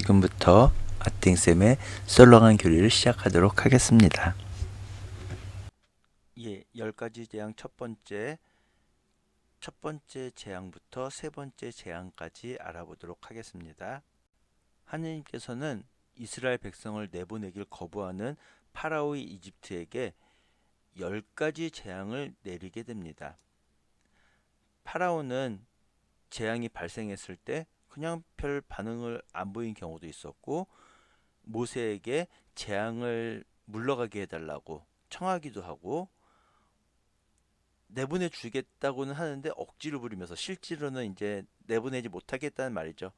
지금부터 아팅쌤의 썰렁한 교리를 시작하도록 하겠습니다. 예, 10가지 재앙 첫 번째 재앙부터 세 번째 재앙까지 알아보도록 하겠습니다. 하느님께서는 이스라엘 백성을 내보내길 거부하는 파라오의 이집트에게 10가지 재앙을 내리게 됩니다. 파라오는 재앙이 발생했을 때 그냥 별 반응을 안 보인 경우도 있었고, 모세에게 재앙을 물러가게 해달라고 청하기도 하고 내보내 주겠다고는 하는데 억지로 부리면서, 실제로는 이제 내보내지 못하겠다는 말이죠.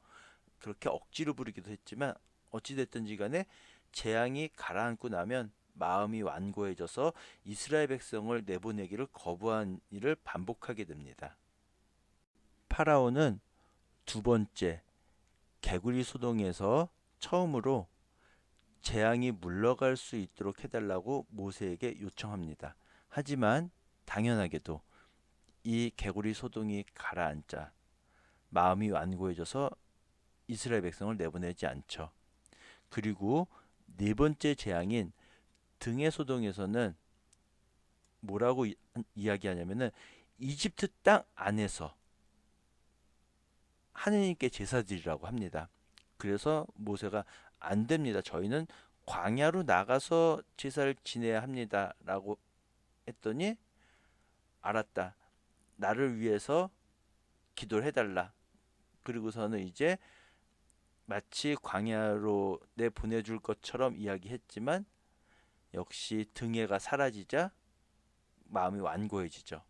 그렇게 억지로 부리기도 했지만 어찌됐든지 간에 재앙이 가라앉고 나면 마음이 완고해져서 이스라엘 백성을 내보내기를 거부한 일을 반복하게 됩니다. 파라오는 두 번째 개구리 소동에서 처음으로 재앙이 물러갈 수 있도록 해달라고 모세에게 요청합니다. 하지만 당연하게도 이 개구리 소동이 가라앉자 마음이 완고해져서 이스라엘 백성을 내보내지 않죠. 그리고 네 번째 재앙인 등의 소동에서는 뭐라고 이야기하냐면은 이집트 땅 안에서 하느님께 제사 드리라고 합니다. 그래서 모세가 안 됩니다. 저희는 광야로 나가서 제사를 지내야 합니다. 라고 했더니, 알았다. 나를 위해서 기도를 해달라. 그리고서는 이제 마치 광야로 내 보내줄 것처럼 이야기했지만 역시 등해가 사라지자 마음이 완고해지죠.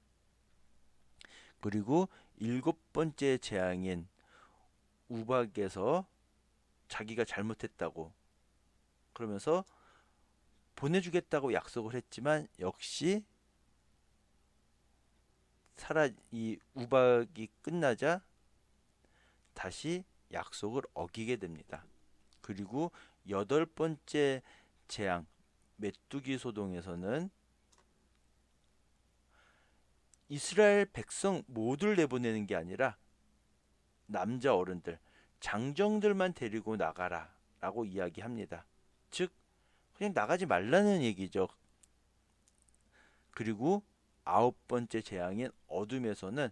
그리고 일곱 번째 재앙인 우박에서 자기가 잘못했다고 그러면서 보내주겠다고 약속을 했지만 역시 이 우박이 끝나자 다시 약속을 어기게 됩니다. 그리고 여덟 번째 재앙 메뚜기 소동에서는 이스라엘 백성 모두를 내보내는 게 아니라 남자 어른들, 장정들만 데리고 나가라 라고 이야기합니다. 즉 그냥 나가지 말라는 얘기죠. 그리고 아홉 번째 재앙인 어둠에서는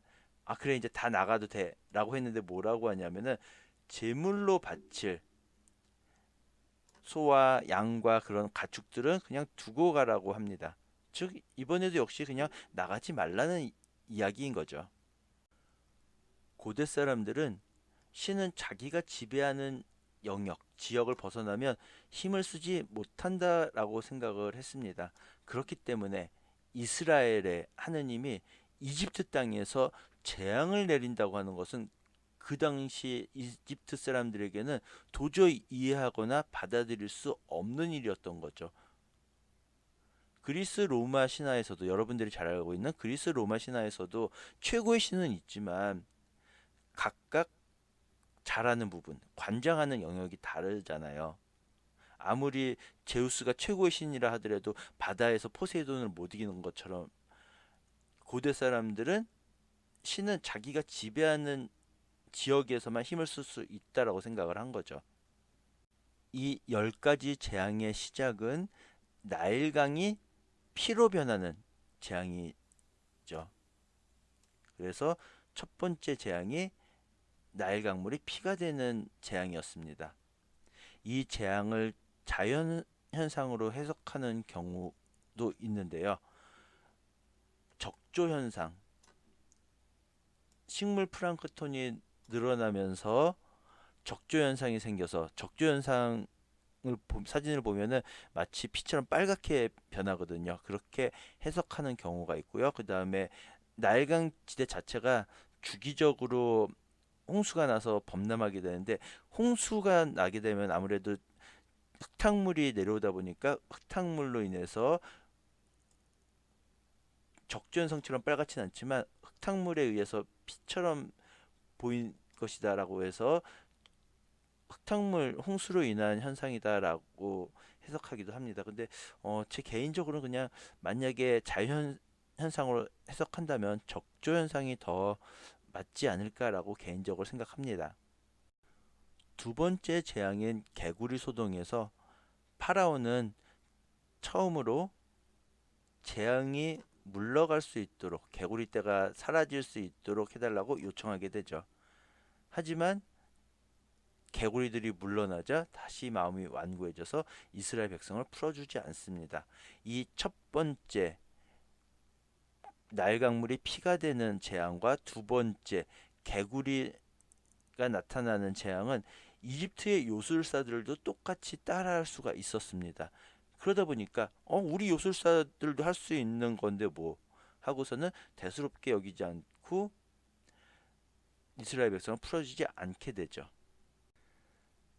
그래 이제 다 나가도 돼 라고 했는데 뭐라고 하냐면은 제물로 바칠 소와 양과 그런 가축들은 그냥 두고 가라고 합니다. 즉 이번에도 역시 그냥 나가지 말라는 이야기인 거죠. 고대 사람들은 신은 자기가 지배하는 영역, 지역을 벗어나면 힘을 쓰지 못한다라고 생각을 했습니다. 그렇기 때문에 이스라엘의 하느님이 이집트 땅에서 재앙을 내린다고 하는 것은 그 당시 이집트 사람들에게는 도저히 이해하거나 받아들일 수 없는 일이었던 거죠. 그리스 로마 신화에서도, 여러분들이 잘 알고 있는 그리스 로마 신화에서도 최고의 신은 있지만 각각 잘하는 부분, 관장하는 영역이 다르잖아요. 아무리 제우스가 최고의 신이라 하더라도 바다에서 포세이돈을 못 이기는 것처럼 고대 사람들은 신은 자기가 지배하는 지역에서만 힘을 쓸 수 있다라고 생각을 한 거죠. 이 10가지 재앙의 시작은 나일강이 피로 변하는 재앙이죠. 그래서 첫 번째 재앙이 나일 강물이 피가 되는 재앙이었습니다. 이 재앙을 자연 현상으로 해석하는 경우도 있는데요. 적조 현상, 식물 플랑크톤이 늘어나면서 적조 현상이 생겨서, 적조 현상을 사진을 보면은 마치 피처럼 빨갛게 변하거든요. 그렇게 해석하는 경우가 있고요. 그 다음에 나일강 지대 자체가 주기적으로 홍수가 나서 범람하게 되는데, 홍수가 나게 되면 아무래도 흙탕물이 내려오다 보니까 흙탕물로 인해서 적조현상처럼 빨갛진 않지만 흙탕물에 의해서 피처럼 보인 것이다라고 해서 흙탕물 홍수로 인한 현상이다라고 해석하기도 합니다. 근데 제 개인적으로는 그냥 만약에 자연 현상으로 해석한다면 적조 현상이 더 맞지 않을까라고 개인적으로 생각합니다. 두 번째 재앙인 개구리 소동에서 파라오는 처음으로 재앙이 물러갈 수 있도록, 개구리 떼가 사라질 수 있도록 해달라고 요청하게 되죠. 하지만 개구리들이 물러나자 다시 마음이 완고해져서 이스라엘 백성을 풀어주지 않습니다. 이 첫 번째 나일 강물이 피가 되는 재앙과 두 번째 개구리가 나타나는 재앙은 이집트의 요술사들도 똑같이 따라할 수가 있었습니다. 그러다 보니까 우리 요술사들도 할 수 있는 건데 뭐 하고서는 대수롭게 여기지 않고 이스라엘 백성을 풀어주지 않게 되죠.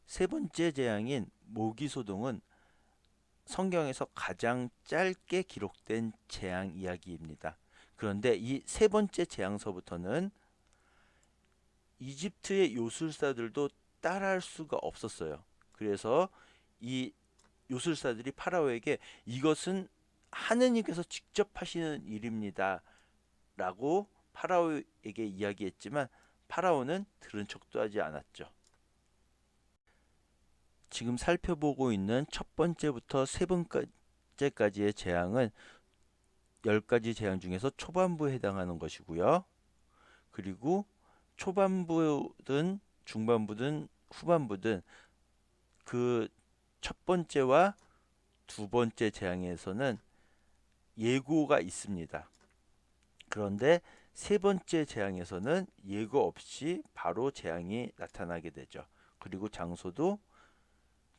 세 번째 재앙인 모기소동은 성경에서 가장 짧게 기록된 재앙 이야기입니다. 그런데 이 세 번째 재앙서부터는 이집트의 요술사들도 따라할 수가 없었어요. 그래서 이 요술사들이 파라오에게 이것은 하느님께서 직접 하시는 일입니다 라고 파라오에게 이야기했지만 파라오는 들은 척도 하지 않았죠. 지금 살펴보고 있는 첫 번째부터 세 번째까지의 재앙은 10가지 재앙 중에서 초반부에 해당하는 것이고요. 그리고 초반부든 중반부든 후반부든 그 첫 번째와 두 번째 재앙에서는 예고가 있습니다. 그런데 세 번째 재앙에서는 예고 없이 바로 재앙이 나타나게 되죠. 그리고 장소도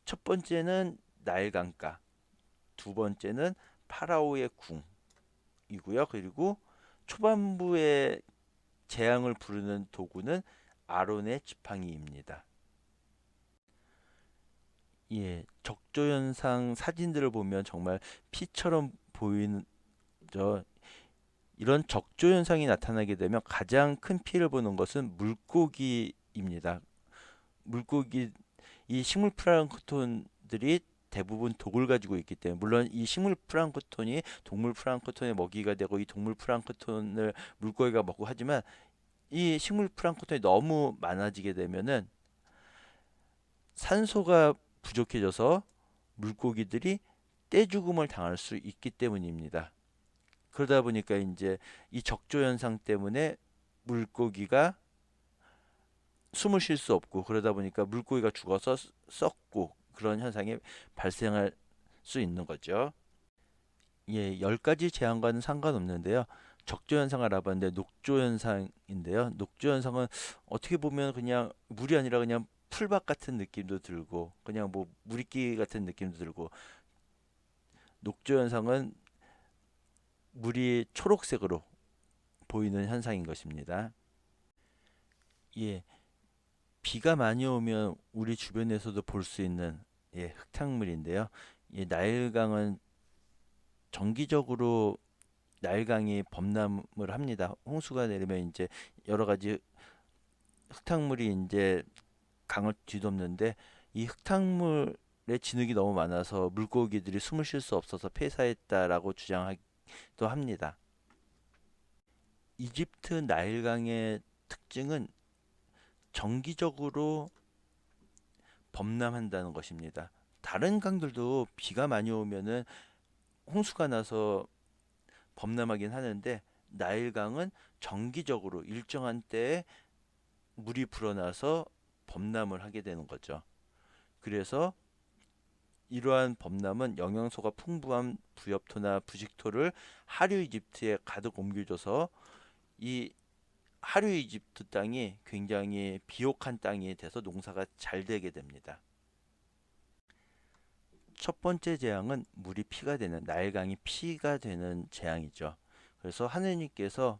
첫 번째는 나일 강가, 두 번째는 파라오의 궁이고요. 그리고 초반부에 재앙을 부르는 도구는 아론의 지팡이입니다. 예, 적조현상 사진들을 보면 정말 피처럼 보이죠. 이런 적조현상이 나타나게 되면 가장 큰 피해를 보는 것은 물고기입니다. 물고기, 이 식물 플랑크톤들이 대부분 독을 가지고 있기 때문에 물론 이 식물 플랑크톤이 동물 플랑크톤의 먹이가 되고 이 동물 플랑크톤을 물고기가 먹고 하지만 이 식물 플랑크톤이 너무 많아지게 되면은 산소가 부족해져서 물고기들이 떼죽음을 당할 수 있기 때문입니다. 그러다 보니까 이제 이 적조 현상 때문에 물고기가 숨을 쉴 수 없고 그러다 보니까 물고기가 죽어서 썩고 그런 현상이 발생할 수 있는 거죠. 예, 10가지 재앙과는 상관없는데요. 적조 현상을 알아봤는데 녹조 현상인데요. 녹조 현상은 어떻게 보면 그냥 물이 아니라 그냥 풀밭 같은 느낌도 들고 그냥 뭐 물이끼 같은 느낌도 들고 녹조 현상은 물이 초록색으로 보이는 현상인 것입니다. 예, 비가 많이 오면 우리 주변에서도 볼 수 있는 흙탕물인데요. 나일강은 정기적으로 나일강이 범람을 합니다. 홍수가 내리면 이제 여러 가지 흙탕물이 이제 강을 뒤덮는데 이 흙탕물의 진흙이 너무 많아서 물고기들이 숨을 쉴 수 없어서 폐사했다라고 주장하기도 합니다. 이집트 나일강의 특징은 정기적으로 범람한다는 것입니다. 다른 강들도 비가 많이 오면은 홍수가 나서 범람하긴 하는데 나일강은 정기적으로 일정한 때에 물이 불어나서 범람을 하게 되는 거죠. 그래서 이러한 범람은 영양소가 풍부한 부엽토나 부식토를 하류 이집트에 가득 옮겨줘서 이 하류 이집트 땅이 굉장히 비옥한 땅이 돼서 농사가 잘 되게 됩니다. 첫 번째 재앙은 물이 피가 되는 나일강이 피가 되는 재앙이죠. 그래서 하느님께서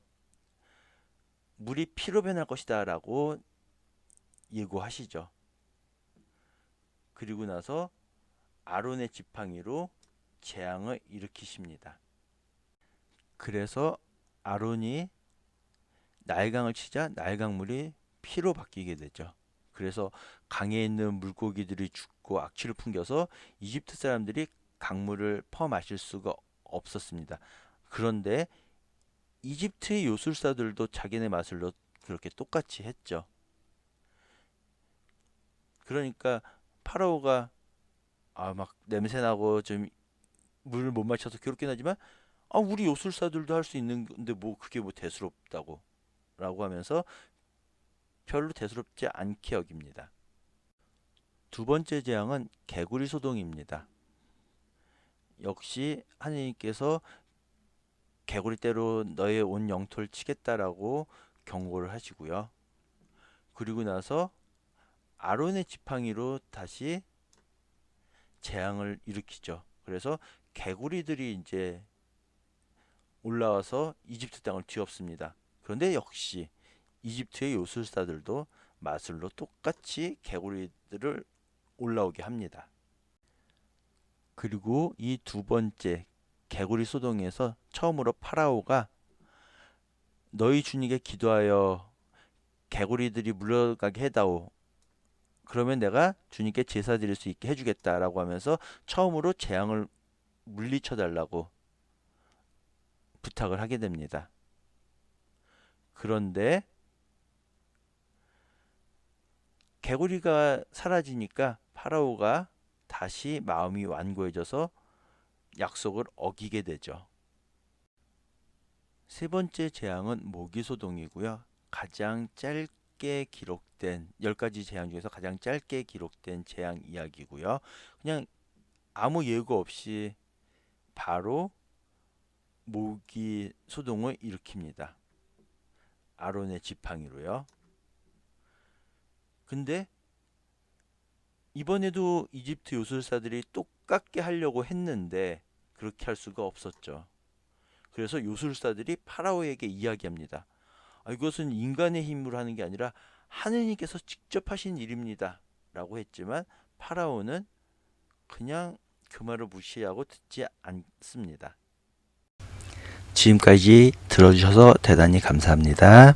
물이 피로 변할 것이다 라고 예고하시죠. 그리고 나서 아론의 지팡이로 재앙을 일으키십니다. 그래서 아론이 나일강을 치자 나일강물이 피로 바뀌게 되죠. 그래서 강에 있는 물고기들이 죽고 악취를 풍겨서 이집트 사람들이 강물을 퍼 마실 수가 없었습니다. 그런데 이집트의 요술사들도 자기네 마술로 그렇게 똑같이 했죠. 그러니까 파라오가 막 냄새 나고 좀 물을 못 마셔서 괴롭긴 하지만 우리 요술사들도 할 수 있는 건데 뭐 그게 뭐 대수롭다고 라고 하면서 별로 대수롭지 않게 여깁니다. 두 번째 재앙은 개구리 소동입니다. 역시 하느님께서 개구리 떼로 너의 온 영토를 치겠다라고 경고를 하시고요. 그리고 나서 아론의 지팡이로 다시 재앙을 일으키죠. 그래서 개구리들이 이제 올라와서 이집트 땅을 뒤엎습니다. 그런데 역시 이집트의 요술사들도 마술로 똑같이 개구리들을 올라오게 합니다. 그리고 이 두 번째 개구리 소동에서 처음으로 파라오가 너희 주님께 기도하여 개구리들이 물러가게 해다오. 그러면 내가 주님께 제사 드릴 수 있게 해주겠다라고 하면서 처음으로 재앙을 물리쳐 달라고 부탁을 하게 됩니다. 그런데 개구리가 사라지니까 파라오가 다시 마음이 완고해져서 약속을 어기게 되죠. 세 번째 재앙은 모기소동이고요. 가장 짧게 기록된 10가지 재앙 중에서 가장 짧게 기록된 재앙 이야기고요. 그냥 아무 예고 없이 바로 모기 소동을 일으킵니다. 아론의 지팡이로요. 근데 이번에도 이집트 요술사들이 똑같게 하려고 했는데 그렇게 할 수가 없었죠. 그래서 요술사들이 파라오에게 이야기합니다. 이것은 인간의 힘으로 하는 게 아니라 하느님께서 직접 하신 일입니다. 라고 했지만 파라오는 그냥 그 말을 무시하고 듣지 않습니다. 지금까지 들어주셔서 대단히 감사합니다.